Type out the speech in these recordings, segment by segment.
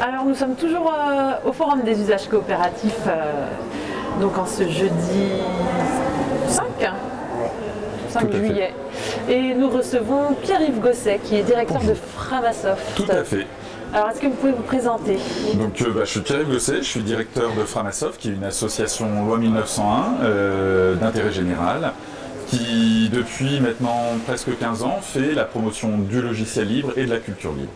Alors nous sommes toujours au Forum des usages coopératifs, donc en ce jeudi 5 juillet. Et nous recevons Pierre-Yves Gosset qui est directeur de Framasoft. Tout à fait. Alors est-ce que vous pouvez vous présenter? Donc je suis Pierre-Yves Gosset, je suis directeur de Framasoft, qui est une association loi 1901 d'intérêt général, qui depuis maintenant presque 15 ans fait la promotion du logiciel libre et de la culture libre.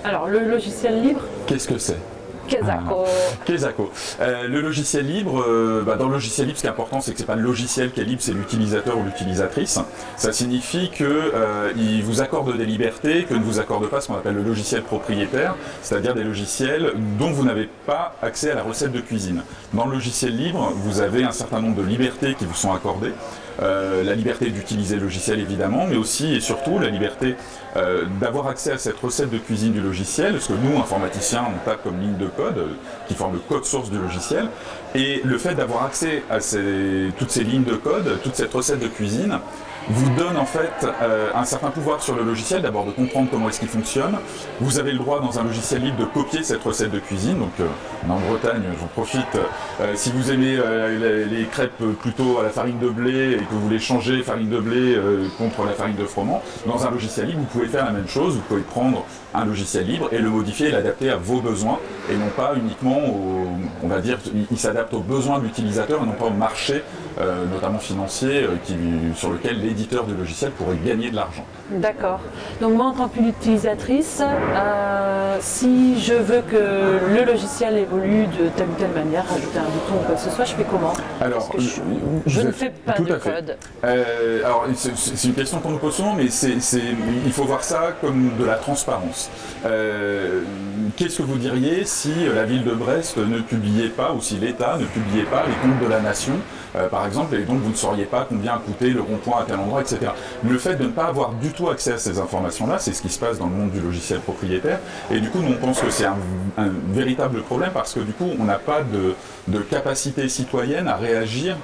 Alors le logiciel libre, qu'est-ce que c'est? Kesako. Kesako. Le logiciel libre, dans le logiciel libre, ce qui est important, c'est que ce n'est pas le logiciel qui est libre, c'est l'utilisateur ou l'utilisatrice. Ça signifie qu'il vous accorde des libertés que ne vous accorde pas ce qu'on appelle le logiciel propriétaire, c'est-à-dire des logiciels dont vous n'avez pas accès à la recette de cuisine. Dans le logiciel libre, vous avez un certain nombre de libertés qui vous sont accordées. La liberté d'utiliser le logiciel évidemment, mais aussi et surtout la liberté d'avoir accès à cette recette de cuisine du logiciel, ce que nous, informaticiens, on tape comme ligne de code, qui forme le code source du logiciel, et le fait d'avoir accès à toutes ces lignes de code, toute cette recette de cuisine, vous donne en fait un certain pouvoir sur le logiciel, d'abord de comprendre comment est-ce qu'il fonctionne. Vous avez le droit dans un logiciel libre de copier cette recette de cuisine, donc en Bretagne, j'en profite, si vous aimez les crêpes plutôt à la farine de blé et que vous voulez changer farine de blé contre la farine de froment, dans un logiciel libre, vous pouvez faire la même chose, vous pouvez prendre un logiciel libre et le modifier et l'adapter à vos besoins, et non pas uniquement, on va dire, il s'adapte aux besoins de l'utilisateur et non pas au marché, notamment financier, sur lequel l'éditeur du logiciel pourrait gagner de l'argent. D'accord. Donc moi, en tant qu'utilisatrice, si je veux que le logiciel évolue de telle ou telle manière, rajouter un bouton ou quoi que ce soit, je fais comment? Alors, parce que je ne fais pas de code. Alors, c'est une question qu'on nous pose souvent, mais il faut voir ça comme de la transparence. Qu'est-ce que vous diriez si la ville de Brest ne publiait pas, ou si l'État ne publiait pas les comptes de la nation, par exemple, et donc vous ne sauriez pas combien a coûté le rond-point à tel endroit, etc. Le fait de ne pas avoir du tout accès à ces informations-là, c'est ce qui se passe dans le monde du logiciel propriétaire, et du coup, nous, on pense que c'est un véritable problème, parce que du coup, on n'a pas de capacité citoyenne à réagir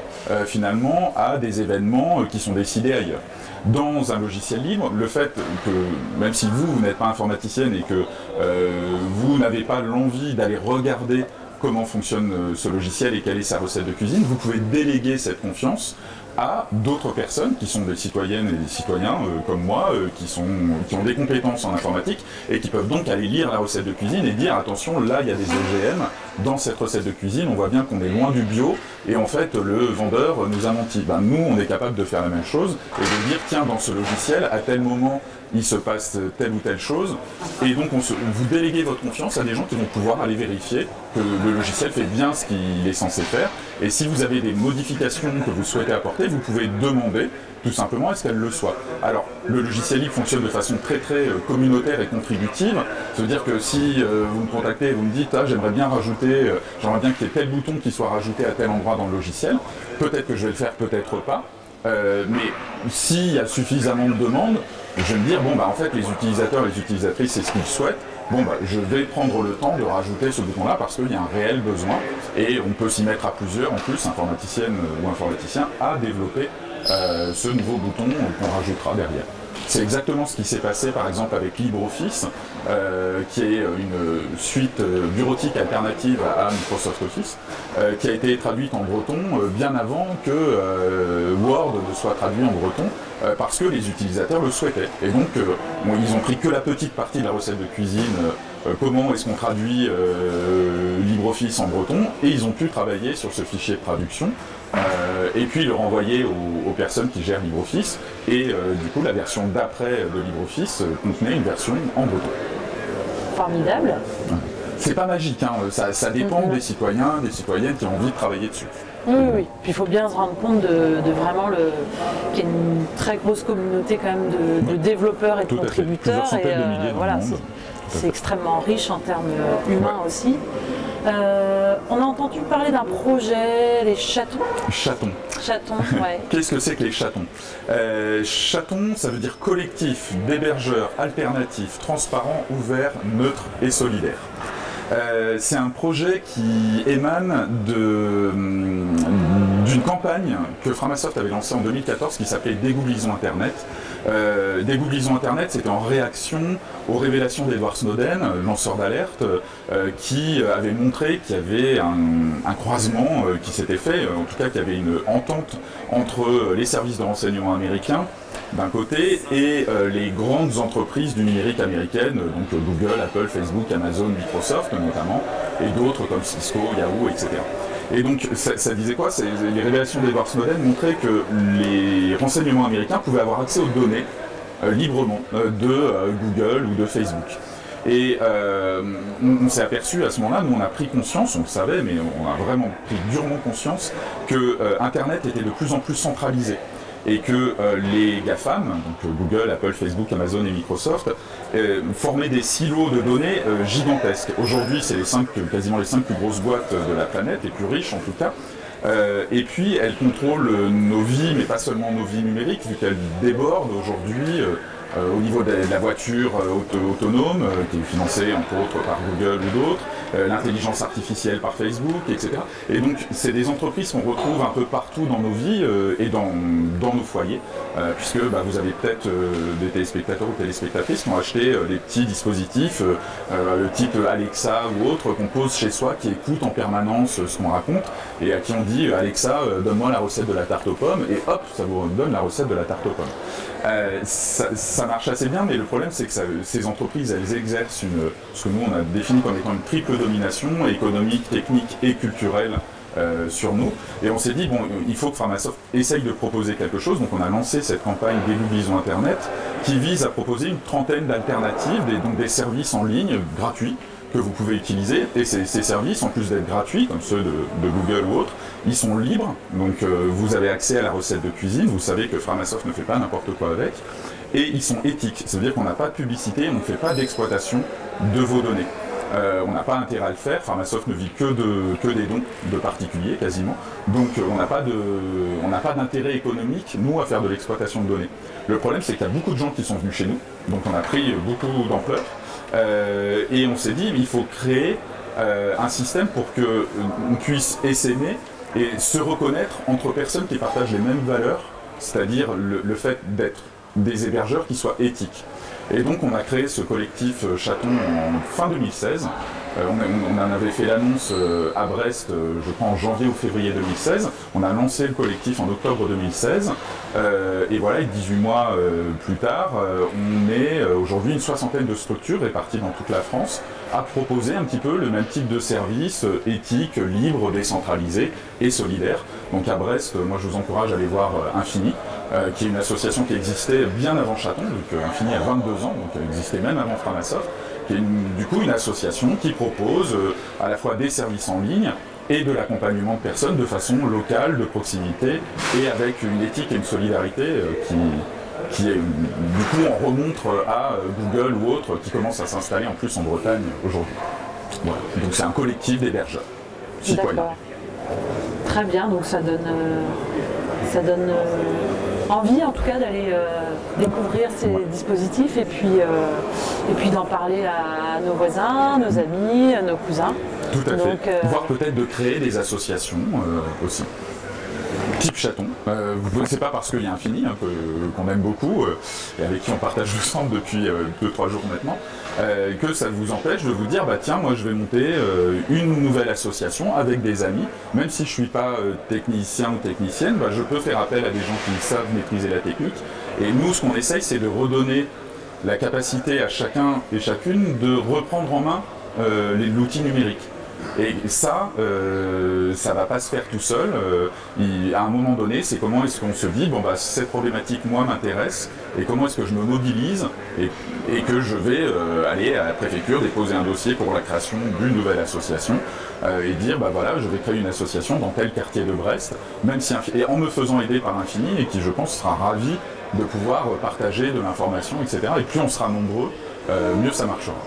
finalement à des événements qui sont décidés ailleurs. Dans un logiciel libre, le fait que, même si vous n'êtes pas informaticienne et que vous n'avez pas l'envie d'aller regarder comment fonctionne ce logiciel et quelle est sa recette de cuisine, vous pouvez déléguer cette confiance à d'autres personnes qui sont des citoyennes et des citoyens comme moi, qui ont des compétences en informatique et qui peuvent donc aller lire la recette de cuisine et dire attention, là il y a des OGM dans cette recette de cuisine, on voit bien qu'on est loin du bio et en fait le vendeur nous a menti. Nous on est capable de faire la même chose et de dire tiens, dans ce logiciel à tel moment il se passe telle ou telle chose, et donc vous déléguez votre confiance à des gens qui vont pouvoir aller vérifier que le logiciel fait bien ce qu'il est censé faire, et si vous avez des modifications que vous souhaitez apporter, vous pouvez demander tout simplement à ce qu'elles le soient. Alors, le logiciel libre fonctionne de façon très communautaire et contributive, ça veut dire que si vous me contactez et vous me dites ah, j'aimerais bien rajouter, j'aimerais bien qu'il y ait tel bouton qui soit rajouté à tel endroit dans le logiciel, peut-être que je vais le faire, peut-être pas, mais s'il y a suffisamment de demandes, je vais me dire, en fait, les utilisateurs et les utilisatrices, c'est ce qu'ils souhaitent, je vais prendre le temps de rajouter ce bouton-là parce qu'il y a un réel besoin et on peut s'y mettre à plusieurs, en plus, informaticienne ou informaticien, à développer ce nouveau bouton qu'on rajoutera derrière. C'est exactement ce qui s'est passé par exemple avec LibreOffice, qui est une suite bureautique alternative à Microsoft Office, qui a été traduite en breton bien avant que Word ne soit traduit en breton, parce que les utilisateurs le souhaitaient. Et donc ils ont pris que la petite partie de la recette de cuisine, comment est-ce qu'on traduit LibreOffice en breton, et ils ont pu travailler sur ce fichier de traduction, et puis le renvoyer aux personnes qui gèrent LibreOffice, et du coup la version d'après de LibreOffice contenait une version en breton. Formidable. C'est pas magique, hein. Ça dépend des citoyens, des citoyennes qui ont envie de travailler dessus. Oui. Puis il faut bien se rendre compte de vraiment qu'il y a une très grosse communauté quand même de développeurs et de contributeurs. Plusieurs centaines de milliers dans le monde. C'est extrêmement riche en termes humains aussi. On a entendu parler d'un projet, les chatons. Chatons. Chatons, ouais. Qu'est-ce que c'est que les chatons? Chatons, ça veut dire collectif d'hébergeurs alternatifs, transparents, ouverts, neutres et solidaires. C'est un projet qui émane d'une campagne que Framasoft avait lancée en 2014 qui s'appelait Dégooglisons Internet. Dégooglisons Internet, c'était en réaction aux révélations d'Edward Snowden, lanceur d'alerte, qui avait montré qu'il y avait un croisement qui s'était fait, en tout cas qu'il y avait une entente entre les services de renseignement américains d'un côté et les grandes entreprises du numérique américaines, donc Google, Apple, Facebook, Amazon, Microsoft notamment, et d'autres comme Cisco, Yahoo, etc. Et donc ça disait quoi? Les révélations d'Edward Snowden montraient que les renseignements américains pouvaient avoir accès aux données librement de Google ou de Facebook. Et on s'est aperçu à ce moment-là, nous on a pris conscience, on le savait, mais on a vraiment pris durement conscience que Internet était de plus en plus centralisé. Et que les GAFAM, donc Google, Apple, Facebook, Amazon et Microsoft, formaient des silos de données gigantesques. Aujourd'hui, c'est quasiment les 5 plus grosses boîtes de la planète, les plus riches en tout cas. Et puis, elles contrôlent nos vies, mais pas seulement nos vies numériques, vu qu'elles débordent aujourd'hui au niveau de la voiture autonome, qui est financée entre autres par Google ou d'autres, l'intelligence artificielle par Facebook, etc. Et donc, c'est des entreprises qu'on retrouve un peu partout dans nos vies et dans nos foyers, puisque vous avez peut-être des téléspectateurs ou téléspectatrices qui ont acheté des petits dispositifs, le type Alexa ou autre, qu'on pose chez soi, qui écoutent en permanence ce qu'on raconte, et à qui on dit Alexa, donne-moi la recette de la tarte aux pommes, et hop, ça vous donne la recette de la tarte aux pommes. Ça marche assez bien, mais le problème c'est que ces entreprises, elles exercent ce que nous on a défini comme étant une triple domination économique, technique et culturelle sur nous. Et on s'est dit, bon, il faut que Framasoft essaye de proposer quelque chose. Donc on a lancé cette campagne Dégooglisons Internet qui vise à proposer une trentaine d'alternatives, donc des services en ligne gratuits que vous pouvez utiliser. Et ces services, en plus d'être gratuits, comme ceux de Google ou autres, ils sont libres. Donc vous avez accès à la recette de cuisine. Vous savez que Framasoft ne fait pas n'importe quoi avec. Et ils sont éthiques. Ça veut dire qu'on n'a pas de publicité, on ne fait pas d'exploitation de vos données. On n'a pas intérêt à le faire. Framasoft ne vit que des dons de particuliers quasiment. Donc on n'a pas d'intérêt économique, nous, à faire de l'exploitation de données. Le problème, c'est qu'il y a beaucoup de gens qui sont venus chez nous. Donc on a pris beaucoup d'ampleur. Et on s'est dit, il faut créer un système pour qu'on puisse essaimer et se reconnaître entre personnes qui partagent les mêmes valeurs, c'est-à-dire le fait d'être des hébergeurs qui soient éthiques. Et donc on a créé ce collectif Chaton en fin 2016. On en avait fait l'annonce à Brest, je crois en janvier ou février 2016. On a lancé le collectif en octobre 2016. Et voilà, 18 mois plus tard, on est aujourd'hui une soixantaine de structures réparties dans toute la France à proposer un petit peu le même type de service éthique, libre, décentralisé et solidaire. Donc à Brest, moi je vous encourage à aller voir Infini, qui est une association qui existait bien avant Chaton, donc Infini a 22 ans, donc elle existait même avant Framasoft, qui est du coup une association qui propose à la fois des services en ligne et de l'accompagnement de personnes de façon locale, de proximité, et avec une éthique et une solidarité qui est, du coup, on remontre à Google ou autres qui commencent à s'installer en plus en Bretagne aujourd'hui. Voilà. Donc c'est un collectif d'hébergeurs citoyens. Très bien, donc ça donne envie en tout cas d'aller découvrir ces dispositifs et puis d'en parler à nos voisins, nos amis, à nos cousins. Tout à fait. Voire peut-être de créer des associations aussi. Type Chaton. C'est pas parce qu'il y a Infini, qu'on aime beaucoup, et avec qui on partage le centre depuis 2-3 jours maintenant, que ça vous empêche de vous dire, bah tiens, moi je vais monter une nouvelle association avec des amis, même si je suis pas technicien ou technicienne, bah, je peux faire appel à des gens qui savent maîtriser la technique. Et nous, ce qu'on essaye, c'est de redonner la capacité à chacun et chacune de reprendre en main l'outil numérique. Et ça va pas se faire tout seul. À un moment donné, c'est comment est-ce qu'on se dit, bon bah cette problématique moi m'intéresse, et comment est-ce que je me mobilise et que je vais aller à la préfecture déposer un dossier pour la création d'une nouvelle association et dire bah voilà, je vais créer une association dans tel quartier de Brest, même si et en me faisant aider par Infini, et qui je pense sera ravi de pouvoir partager de l'information, etc. Et plus on sera nombreux, mieux ça marchera.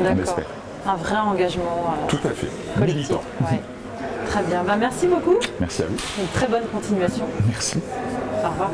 On espère. Un vrai engagement tout à fait militant. Ouais. Très bien. Merci beaucoup. Merci à vous. Une très bonne continuation. Merci. Au revoir.